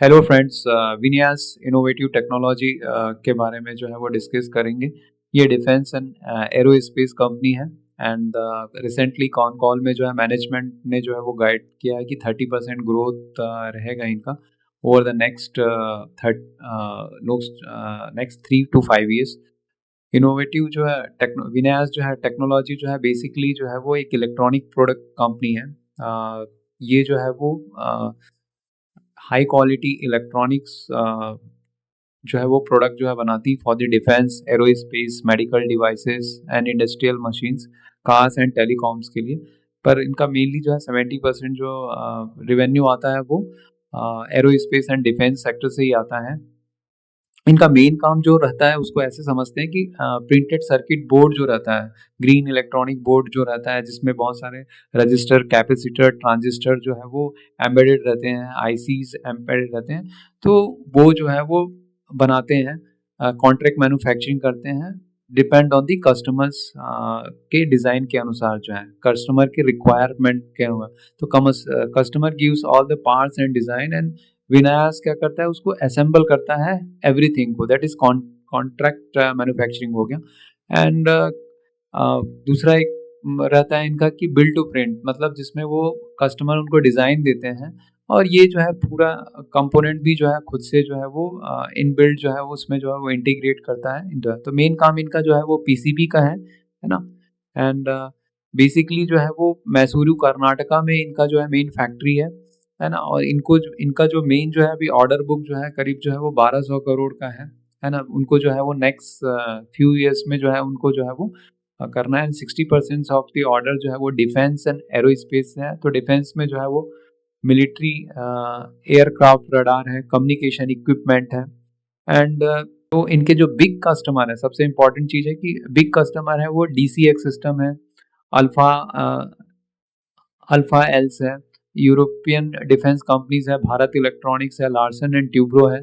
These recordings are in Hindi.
Hello friends, vinyasa innovative technology के बारे में जो है वो डिस्कस करेंगे। ये डिफेंस एंड एरोस्पेस कंपनी है एंड रिसेंटली कॉन कॉल में जो है मैनेजमेंट ने जो है वो गाइड किया है कि 30% ग्रोथ रहेगा इनका over the next 3 to 5 years। Innovative जो है विनियास जो है टेक्नोलॉजी जो है बेसिकली जो है वो एक इलेक्ट्रॉनिक प्रोडक्ट कंपनी है। ये जो है वो हाई क्वालिटी इलेक्ट्रॉनिक्स जो है वो प्रोडक्ट जो है बनाती for the defence, aerospace, medical devices and industrial machines, cars and telecoms के लिए। पर इनका मेनली जो है 70% जो रेवेन्यू आता है वो एरोस्पेस एंड डिफेंस सेक्टर से ही आता है। इनका मेन काम जो रहता है उसको ऐसे समझते हैं कि प्रिंटेड सर्किट बोर्ड जो रहता है, ग्रीन इलेक्ट्रॉनिक बोर्ड जो रहता है जिसमें बहुत सारे रजिस्टर, कैपेसिटर, ट्रांजिस्टर जो है वो एम्बेडेड रहते हैं, आईसीज एम्बेडेड रहते हैं। तो वो जो है वो बनाते हैं, कॉन्ट्रैक्ट मैन्युफैक्चरिंग करते हैं, डिपेंड ऑन दी कस्टमर्स के डिज़ाइन के अनुसार जो है, कस्टमर के रिक्वायरमेंट के अनुसार। तो customer gives all the parts and design and विनायस क्या करता है, उसको असेंबल करता है एवरीथिंग को, दैट इज कॉन्ट्रैक्ट मैन्युफैक्चरिंग हो गया। एंड दूसरा एक रहता है इनका कि बिल्ड टू प्रिंट, मतलब जिसमें वो कस्टमर उनको डिज़ाइन देते हैं और ये जो है पूरा कंपोनेंट भी जो है खुद से जो है वो इन बिल्ड जो है वो उसमें जो है वो इंटीग्रेट करता है। तो मेन काम इनका जो है वो पीसीबी का है ना। एंड बेसिकली जो है वो मैसूरू कर्नाटका में इनका जो है मेन फैक्ट्री है ना। और इनका जो मेन जो है अभी ऑर्डर बुक जो है करीब जो है वो 1200 करोड़ का है ना। उनको जो है वो नेक्स्ट फ्यू ईयर्स में जो है उनको जो है वो करना है। 60% ऑफ द ऑर्डर जो है वो डिफेंस एंड एरोस्पेस है। तो डिफेंस में जो है वो मिलिट्री एयरक्राफ्ट, रडार है, कम्युनिकेशन इक्विपमेंट है। एंड तो इनके जो बिग कस्टमर है, सबसे इम्पोर्टेंट चीज़ है कि बिग कस्टमर है वो DCX सिस्टम है, अल्फा अल्फा एल्स है, यूरोपियन डिफेंस कंपनीज है, भारत इलेक्ट्रॉनिक्स है, लार्सन एंड ट्यूब्रो है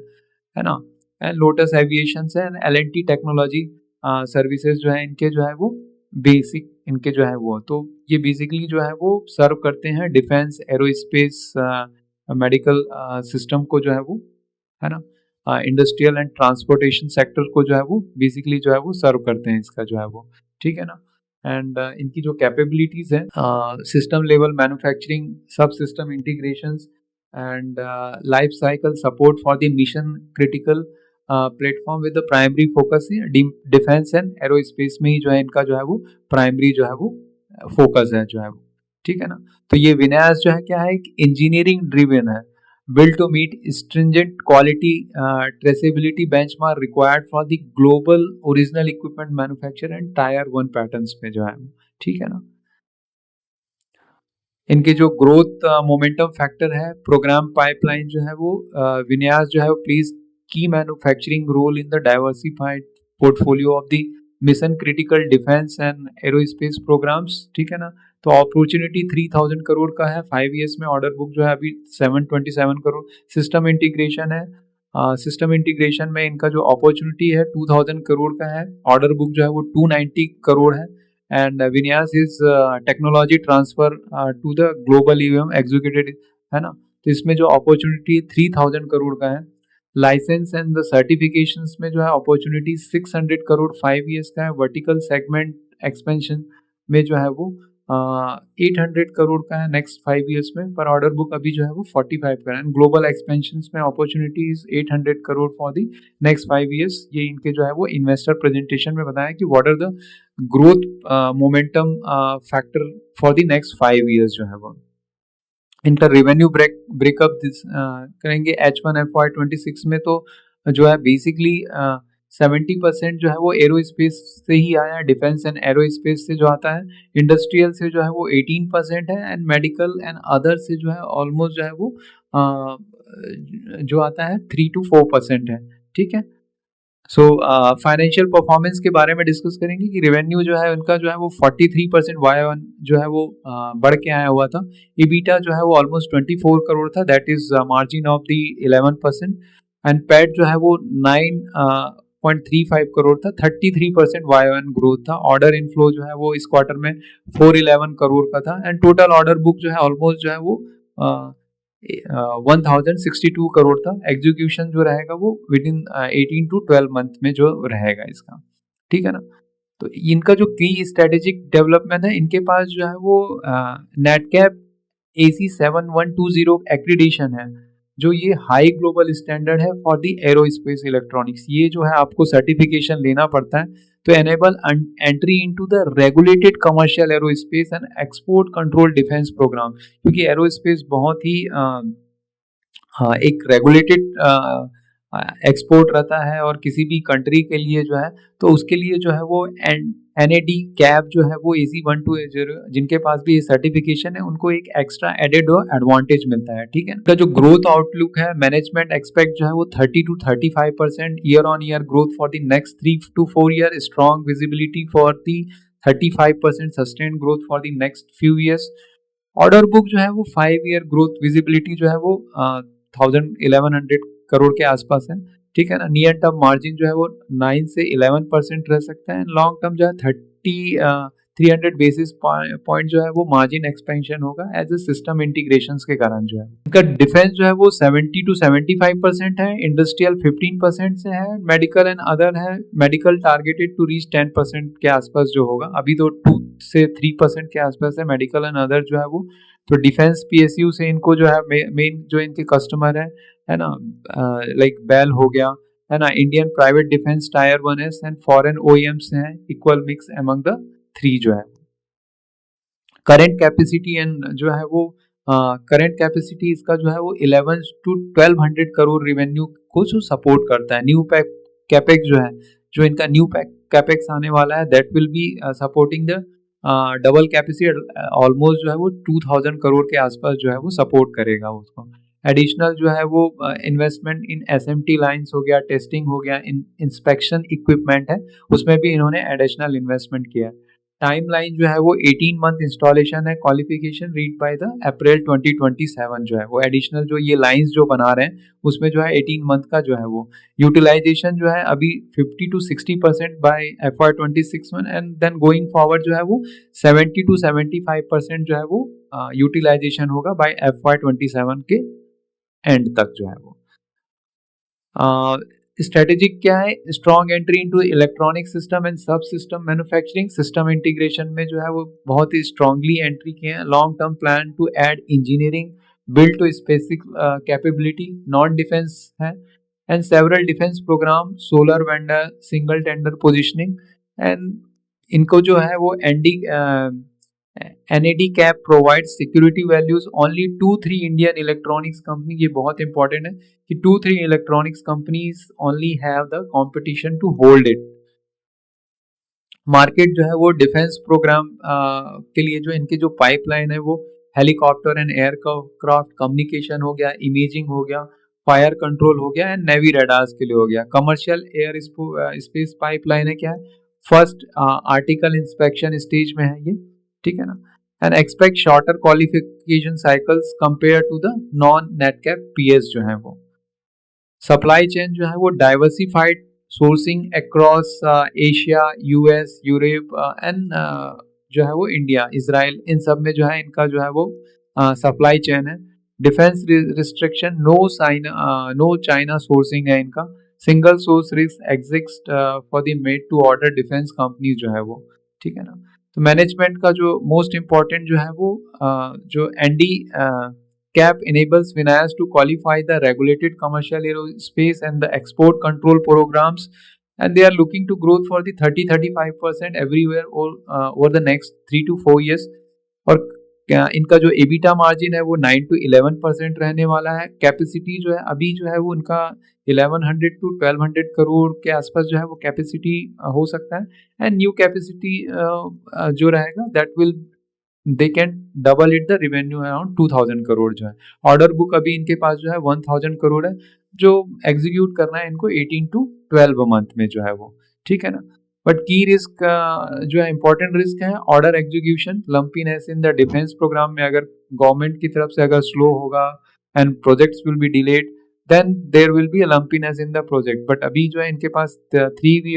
ना। एंड लोटस एविएशन है, एंड LNT टेक्नोलॉजी सर्विसेज जो है इनके जो है वो बेसिक इनके जो है वो। तो ये बेसिकली जो है वो सर्व करते हैं डिफेंस, एरोस्पेस, मेडिकल सिस्टम को जो है वो, है ना, इंडस्ट्रियल एंड ट्रांसपोर्टेशन सेक्टर को जो है वो बेसिकली जो है वो सर्व करते हैं इसका जो है वो, ठीक है ना। एंड इनकी जो कैपेबिलिटीज़ है, सिस्टम लेवल मैन्युफैक्चरिंग, सब system integrations and life cycle support for the mission critical platform with the primary focus defence and aerospace में ही जो है इनका जो है वो प्राइमरी जो है वो फोकस है जो है वो, ठीक है ना। तो ये विनायस जो है क्या है, एक इंजीनियरिंग ड्रिवन है, built to meet stringent quality traceability benchmark required for the global original equipment manufacturer and tier 1 patterns में जो है, ठीक है ना। इनके जो ग्रोथ मोमेंटम फैक्टर है, प्रोग्राम पाइपलाइन जो है वो विन्यास जो है वो plays key manufacturing role in the diversified portfolio of the mission critical defence and aerospace programmes, ठीक है ना। तो अपॉर्चुनिटी 3000 करोड़ का है, 5 ईयर्स में ऑर्डर बुक जो है अभी 727 करोड़। सिस्टम इंटीग्रेशन है, सिस्टम इंटीग्रेशन में इनका जो अपॉर्चुनिटी है 2000 करोड़ का है, ऑर्डर बुक जो है वो 290 करोड़ है। And Vinyas is technology transfer to the global EVM executive, है ना। तो इसमें जो अपॉर्चुनिटी 3000 करोड़ का है। लाइसेंस एंड द सर्टिफिकेशंस में जो है अपॉर्चुनिटी 600 करोड़ 5 ईयर्स का है। वर्टिकल सेगमेंट एक्सपेंशन में जो है वो 800 करोड़ का है नेक्स्ट 5 ईयर्स में, पर ऑर्डर बुक अभी जो है वो 45 का है। ग्लोबल एक्सपेंशन में opportunity is 800 crore for the next 5 years. ये इनके जो है वो इन्वेस्टर प्रेजेंटेशन में बताया कि what are the growth momentum factor for the next 5 years जो है वो। इनका रेवेन्यू ब्रेकअप करेंगे H1 FY26 में, तो जो है बेसिकली 70% जो है वो एरोस्पेस से ही आया, डिफेंस एंड एरोस्पेस से जो आता है। इंडस्ट्रियल से जो है वो 18% है, एंड मेडिकल एंड अदर से जो है ऑलमोस्ट जो है वो जो आता है 3 to 4% है, ठीक है। सो फाइनेंशियल परफॉर्मेंस के बारे में डिस्कस करेंगे कि रेवेन्यू जो है उनका जो है वो 43% Y1 जो है वो बढ़ के आया हुआ था। EBITDA जो है वो ऑलमोस्ट 24 करोड़ था, that is margin of the 11%। And PAT जो है वो 9.35 करोड़ था, 33% Y1 ग्रोथ था। ऑर्डर इनफ्लो जो है वो इस क्वार्टर में 411 करोड़ का था। एंड टोटल ऑर्डर बुक जो है ऑलमोस्ट जो है वो 1062 करोड़ था। एग्जीक्यूशन जो रहेगा वो विद इन 18 to 12 मंथ में जो रहेगा इसका, ठीक है ना। तो इनका जो की स्ट्रेटेजिक डेवलपमेंट है, इनके पास जो है वो नेटकैप AC7120 एक्रीडिशन है, जो ये हाई ग्लोबल स्टैंडर्ड है फॉर द एरोस्पेस इलेक्ट्रॉनिक्स। ये जो है आपको सर्टिफिकेशन लेना पड़ता है to enable entry into the regulated commercial aerospace and export control defense program, क्योंकि एरोस्पेस बहुत ही हाँ एक रेगुलेटेड एक्सपोर्ट रहता है और किसी भी कंट्री के लिए जो है, तो उसके लिए जो है वो NAD कैप जो है वो AC1280 जिनके पास भी ये सर्टिफिकेशन है, उनको एक एक्स्ट्रा एडेड एडवांटेज मिलता है, ठीक है। तो जो ग्रोथ आउटलुक है, मैनेजमेंट एक्सपेक्ट जो है वो 30 to 35% year on year growth for the next 3 to 4 year, strong visibility for the 35% sustain growth for the next few years. Order book जो है वो 5 ईयर ग्रोथ विजिबिलिटी जो है वो 1100 करोड़ के आसपास है, ठीक है ना। नियर टर्म मार्जिन जो है वो 9 से 11% रह सकता है, लॉन्ग टर्म जो है 300 बेसिस पॉइंट जो है वो मार्जिन एक्सपेंशन होगा एज ए सिस्टम इंटीग्रेशंस के कारण जो है। इनका डिफेंस जो है वो 70 to 75% है, इंडस्ट्रियल 15% से है, मेडिकल एंड अदर है। मेडिकल टारगेटेड टू रीच 10% के आसपास जो होगा, अभी तो 2 से 3% के आसपास है मेडिकल एंड अदर जो है वो। तो डिफेंस PSU से इनको जो है मेन जो इनके कस्टमर है ना, लाइक बेल हो गया, है ना, Indian private defence tyre 1S and foreign OEMs हैं, इक्वल मिक्स अमंग द 3 जो है। करंट कैपेसिटी एंड जो है वो करंट कैपेसिटी इसका जो है वो 11 to 1200 करोड़ रेवेन्यू को जो सपोर्ट करता है। न्यू कैपेक्स जो है, जो इनका न्यू कैपेक्स आने वाला है, that will be supporting the double capacity almost जो है वो 2000 करोड़ के आसपास जो है वो सपोर्ट करेगा उसको। एडिशनल जो है वो इन्वेस्टमेंट इन SMT लाइंस हो गया, टेस्टिंग हो गया, इंस्पेक्शन इक्विपमेंट है, उसमें भी इन्होंने एडिशनल इन्वेस्टमेंट किया है। टाइमलाइन जो है वो 18 मंथ इंस्टॉलेशन है, qualification read by the April 2027 जो है वो। एडिशनल जो ये लाइंस जो बना रहे हैं उसमें जो है 18 मंथ का जो है वो यूटिलाइजेशन जो है अभी 50 to 60% बाय FY26 में, एंड देन गोइंग फॉरवर्ड जो है वो 70 to 75% जो है वो यूटिलाइजेशन होगा बाय FY27 के एंड तक जो है वो। स्ट्रेटेजिक क्या है, strong entry into electronic system and सब सिस्टम मैन्युफैक्चरिंग, सिस्टम इंटीग्रेशन में जो है वो बहुत ही स्ट्रांगली एंट्री किए हैं। Long term plan to add engineering build to specific capability, non defence है, and several defence programme, solar vendor, single tender positioning, and इनको जो है वो NAD cap provides security values only 2-3 Indian electronics company, ये बहुत इंपॉर्टेंट है कि 2-3 electronics companies only have the competition to hold it। Market जो है वो डिफेंस प्रोग्राम के लिए जो इनकी जो पाइपलाइन है वो हेलीकॉप्टर एंड एयरक्राफ्ट कम्युनिकेशन हो गया, इमेजिंग हो गया, फायर कंट्रोल हो गया, एंड नेवी रडार्स के लिए हो गया। कमर्शियल एयर स्पेस पाइपलाइन है, क्या है, फर्स्ट आर्टिकल इंस्पेक्शन स्टेज में है ये, ठीक है ना। And expect shorter qualification cycles compare to the non नेटकैप PS जो है वो। सप्लाई चेन जो है वो diversified sourcing across Asia, US, Europe and जो है वो इंडिया, इसराइल, इन सब में जो है इनका जो है वो सप्लाई चेन है। Defence restriction, no China sourcing है इनका। Single source risk exist for the made to order defence company जो है वो, ठीक है ना। तो मैनेजमेंट का जो मोस्ट इम्पॉर्टेंट जो है वो जो ND CAP enables Vinyas to qualify the regulated commercial aerospace and the export control programs, and they are looking to growth for the 30-35% everywhere over the next 3 to 4 years। और इनका जो EBITDA मार्जिन है वो 9 to 11% रहने वाला है। कैपेसिटी जो है अभी जो है वो उनका 1100 to 1200 करोड़ के आसपास जो है वो कैपेसिटी हो सकता है, एंड न्यू कैपेसिटी जो रहेगा that will they can double it the revenue around 2000 crore जो है। ऑर्डर बुक अभी इनके पास जो है 1000 करोड़ है, जो एग्जीक्यूट करना है इनको 18 to 12 मंथ में जो है वो, ठीक है ना। बट की रिस्क जो है इंपॉर्टेंट रिस्क है order execution, lumpiness in the defence programme में, अगर गवर्नमेंट की तरफ से अगर स्लो होगा and projects will be delayed, then there will be a lumpiness in the project. But अभी जो है इनके पास 3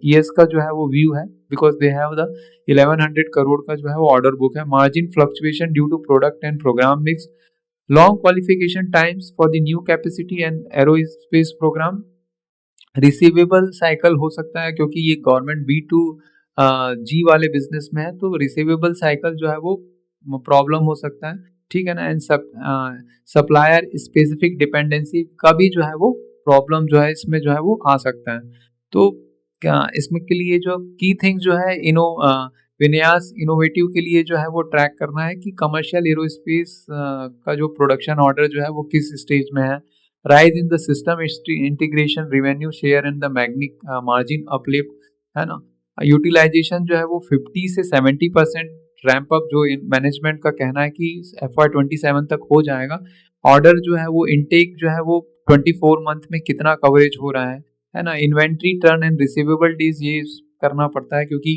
years का जो है वो व्यू है, because they have the 1100 crore का जो है वो ऑर्डर बुक है। Margin fluctuation due to product and programme mix, Long qualification times for the new capacity and aerospace program. Receivable cycle हो सकता है क्योंकि ये गवर्नमेंट B2G वाले बिजनेस में है, तो रिसीवेबल साइकिल जो है वो प्रॉब्लम हो सकता है, ठीक है ना। एंड सप्लायर स्पेसिफिक डिपेंडेंसी का भी जो है वो प्रॉब्लम जो है इसमें जो है वो आ सकता है। तो क्या इसमें के लिए जो की थिंग जो है विन्यास इनोवेटिव के लिए जो है वो ट्रैक करना है कि कमर्शियल एरोस्पेस का जो प्रोडक्शन ऑर्डर जो है वो किस स्टेज में है, rise in the system integration revenue share and the margin uplift, है ना। यूटिलाइजेशन जो है वो 50 से 70% रैंप अप जो मैनेजमेंट का कहना है कि FY27 तक हो जाएगा। ऑर्डर जो है वो इनटेक जो है वो 24 मंथ में कितना कवरेज हो रहा है ना। Inventory turn and receivable days ये करना पड़ता है क्योंकि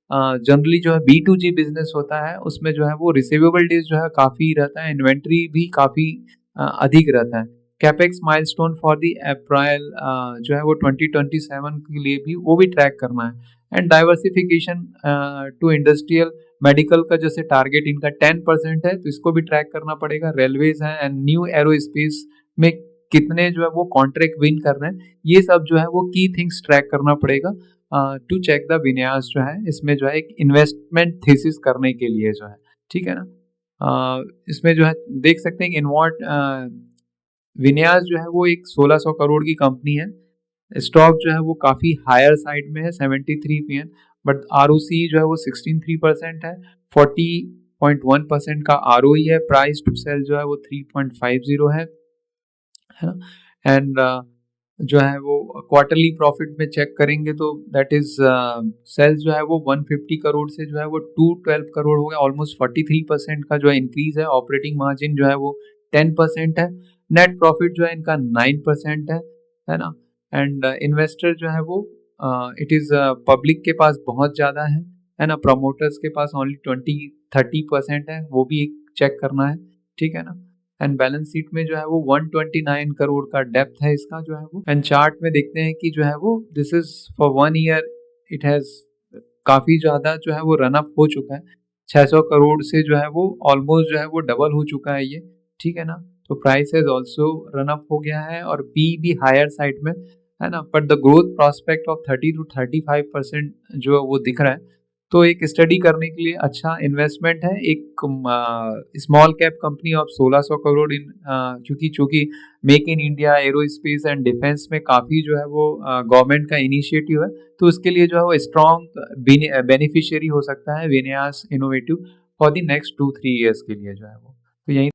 जनरली जो है B2G बिजनेस होता है उसमें जो है वो रिसीवेबल डेज जो है काफ़ी रहता है, इन्वेंट्री भी काफ़ी अधिक रहता है। कैपेक्स माइलस्टोन फॉर दी अप्रैल जो है वो 2027 के लिए भी वो भी ट्रैक करना है। And diversification to industrial medical का जैसे टारगेट इनका 10% है तो इसको भी ट्रैक करना पड़ेगा। रेलवेज है एंड न्यू एरोस्पेस में कितने जो है वो कॉन्ट्रैक्ट विन कर रहे हैं, ये सब जो है वो की थिंग्स ट्रैक करना पड़ेगा टू चेक द विन्यास जो है इसमें जो है एक इन्वेस्टमेंट थीसिस करने के लिए जो है, ठीक है ना। इसमें जो है देख सकते हैं कि इनवॉट विन्यास जो है वो एक 1600 करोड़ की कंपनी है। स्टॉक जो है वो काफ़ी हायर साइड में है 73 पीएन, बट आरओसी जो है वो 16.3% है। 40.1% का आरओई है। प्राइस टू सेल जो है वो 3.50 है ना। एंड जो है वो क्वार्टरली प्रॉफिट में चेक करेंगे तो दैट इज सेल्स जो है वो 150 करोड़ से जो है वो 212 करोड़ हो गया, ऑलमोस्ट 43% का जो है इंक्रीज है। ऑपरेटिंग मार्जिन जो है वो 10% है। नेट प्रॉफिट जो है इनका 9% है ना। एंड इन्वेस्टर जो है वो इट इज पब्लिक के पास बहुत ज़्यादा है ना। प्रमोटर्स के पास ओनली 20-30% है, वो भी एक चेक करना है, ठीक है ना। एंड बैलेंस शीट में जो है वो 129 करोड़ का डेप्थ है इसका जो है वो। एंड चार्ट में देखते हैं कि जो है वो this is for 1 year it has काफ़ी ज़्यादा जो है वो रन अप हो चुका है। 600 करोड़ से जो है वो ऑलमोस्ट जो है वो डबल हो चुका है ये, ठीक है ना। तो price has also run up हो गया है और पी भी हायर साइड में है ना। But the growth prospect of 30 to 35% जो वो दिख रहा है, तो एक स्टडी करने के लिए अच्छा इन्वेस्टमेंट है। एक small cap company of 1600 crore in क्योंकि चूंकि make in India aerospace and defence में काफ़ी जो है वो गवर्नमेंट का इनिशिएटिव है, तो उसके लिए जो है वो स्ट्रॉन्ग बेनिफिशियरी हो सकता है विन्यास innovative for the next 2-3 years के लिए जो है वो। तो यही